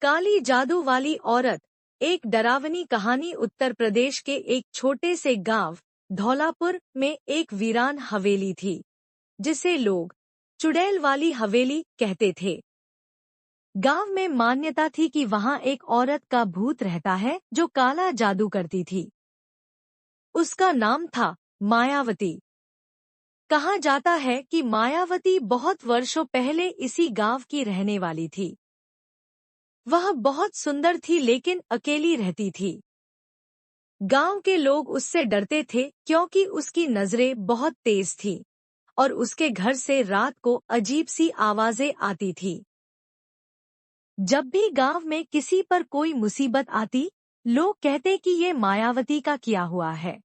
काली जादू वाली औरत। एक डरावनी कहानी। उत्तर प्रदेश के एक छोटे से गांव धौलापुर में एक वीरान हवेली थी, जिसे लोग चुड़ैल वाली हवेली कहते थे। गांव में मान्यता थी कि वहां एक औरत का भूत रहता है जो काला जादू करती थी। उसका नाम था मायावती। कहा जाता है कि मायावती बहुत वर्षों पहले इसी गांव की रहने वाली थी। वह बहुत सुंदर थी लेकिन अकेली रहती थी। गांव के लोग उससे डरते थे क्योंकि उसकी नजरें बहुत तेज थीं और उसके घर से रात को अजीब सी आवाजें आती थी। जब भी गांव में किसी पर कोई मुसीबत आती, लोग कहते कि ये मायावती का किया हुआ है।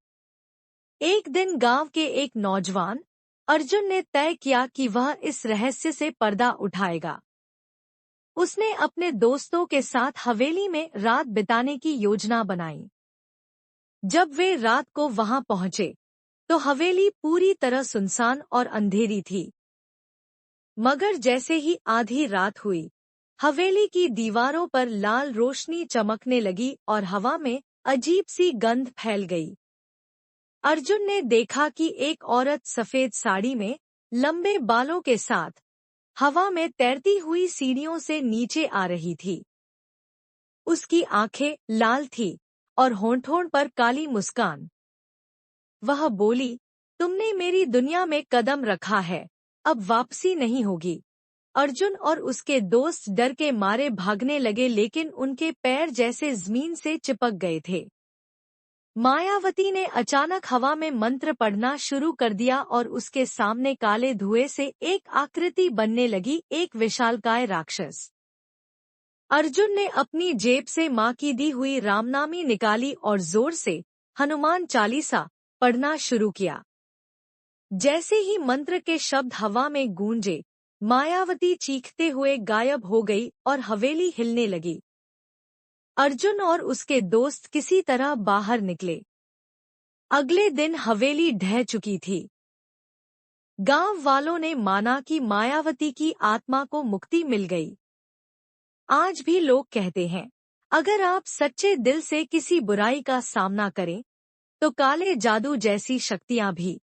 एक दिन गांव के एक नौजवान अर्जुन ने तय किया कि वह इस रहस्य से पर्दा उठाएगा। उसने अपने दोस्तों के साथ हवेली में रात बिताने की योजना बनाई। जब वे रात को वहां पहुंचे, तो हवेली पूरी तरह सुनसान और अंधेरी थी। मगर जैसे ही आधी रात हुई, हवेली की दीवारों पर लाल रोशनी चमकने लगी और हवा में अजीब सी गंध फैल गई। अर्जुन ने देखा कि एक औरत सफेद साड़ी में लंबे बालों के साथ हवा में तैरती हुई सीढ़ियों से नीचे आ रही थी। उसकी आंखें लाल थीं और होंठों पर काली मुस्कान। वह बोली, तुमने मेरी दुनिया में कदम रखा है, अब वापसी नहीं होगी। अर्जुन और उसके दोस्त डर के मारे भागने लगे लेकिन उनके पैर जैसे जमीन से चिपक गए थे। मायावती ने अचानक हवा में मंत्र पढ़ना शुरू कर दिया और उसके सामने काले धुएं से एक आकृति बनने लगी, एक विशालकाय राक्षस। अर्जुन ने अपनी जेब से मां की दी हुई रामनामी निकाली और जोर से हनुमान चालीसा पढ़ना शुरू किया। जैसे ही मंत्र के शब्द हवा में गूंजे, मायावती चीखते हुए गायब हो गई और हवेली हिलने लगी। अर्जुन और उसके दोस्त किसी तरह बाहर निकले। अगले दिन हवेली ढह चुकी थी। गांव वालों ने माना कि मायावती की आत्मा को मुक्ति मिल गई। आज भी लोग कहते हैं, अगर आप सच्चे दिल से किसी बुराई का सामना करें, तो काले जादू जैसी शक्तियां भी